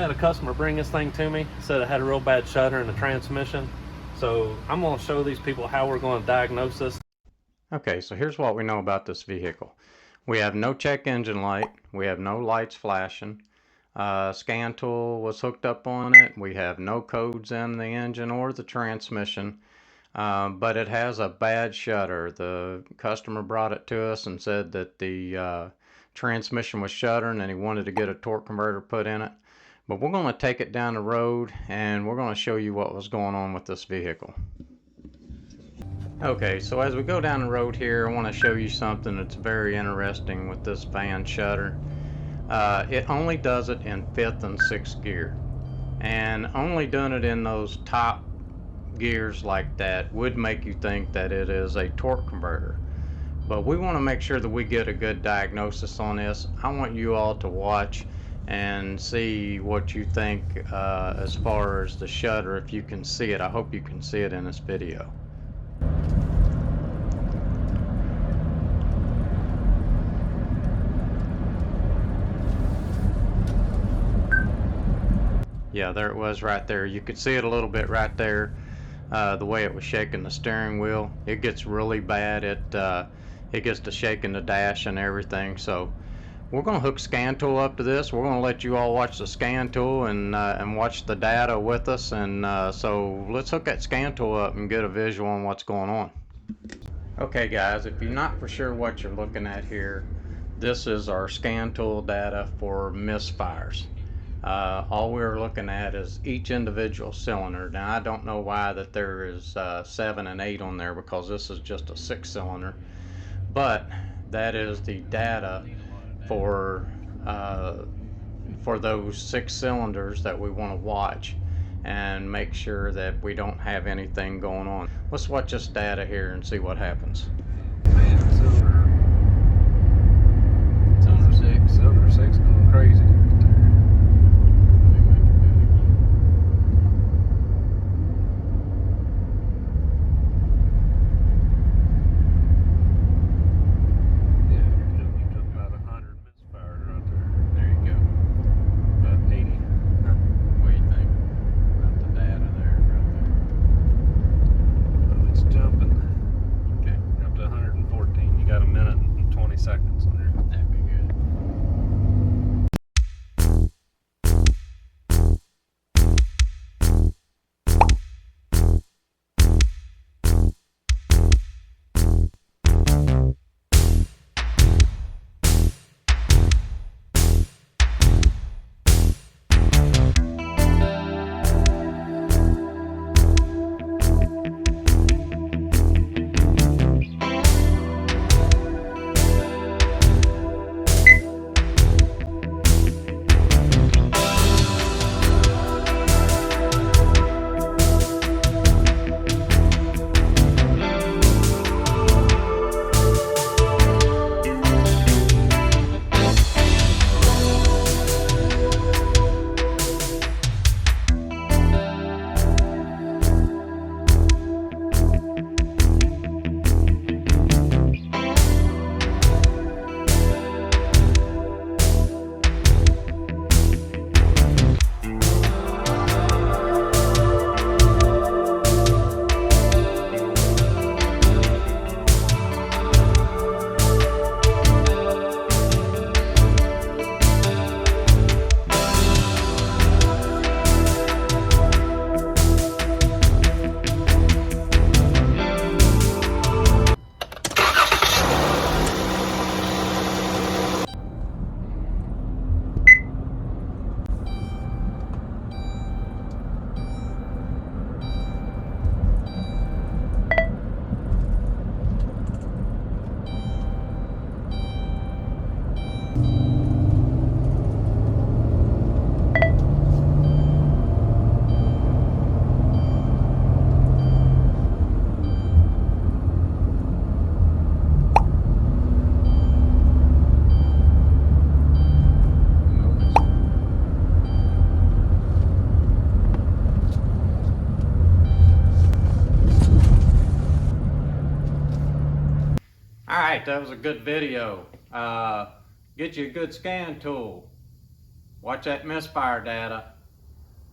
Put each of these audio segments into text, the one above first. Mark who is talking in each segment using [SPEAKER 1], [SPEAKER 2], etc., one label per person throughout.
[SPEAKER 1] had a customer bring this thing to me, said it had a real bad shudder in the transmission. So I'm going to show these people how we're going to diagnose this.
[SPEAKER 2] Okay, so here's what we know about this vehicle. We have no check engine light. We have no lights flashing. Scan tool was hooked up on it. We have no codes in the engine or the transmission, but it has a bad shudder. The customer brought it to us and said that the transmission was shuddering and he wanted to get a torque converter put in it. But we're going to take it down the road and we're going to show you what was going on with this vehicle. Okay, so as we go down the road here, I want to show you something that's very interesting with this van shudder. It only does it in 5th and 6th gear, and only doing it in those top gears like that would make you think that it is a torque converter. But we want to make sure that we get a good diagnosis on this. I want you all to watch and see what you think as far as the shudder, if you can see it. I hope you can see it in this video. Yeah, there it was right there. You could see it a little bit right there, the way it was shaking the steering wheel. It gets really bad. It gets to shaking the dash and everything. So we're going to hook scan tool up to this. We're going to let you all watch the scan tool and watch the data with us. And so let's hook that scan tool up and get a visual on what's going on. Okay guys, if you're not for sure what you're looking at here, this is our scan tool data for misfires. All we're looking at is each individual cylinder. Now I don't know why that there is 7 and 8 on there, because this is just a 6-cylinder, but that is the data for those 6 cylinders that we want to watch and make sure that we don't have anything going on. Let's watch this data here and see what happens.
[SPEAKER 1] Cylinder 6 going crazy. Seconds on there. That'd be good.
[SPEAKER 2] Alright, that was a good video. Get you a good scan tool. Watch that misfire data.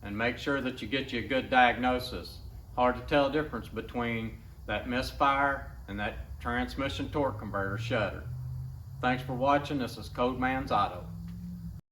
[SPEAKER 2] and make sure that you get you a good diagnosis. Hard to tell the difference between that Misfire and that transmission torque converter Shudder. Thanks for watching. This is Codeman's Auto.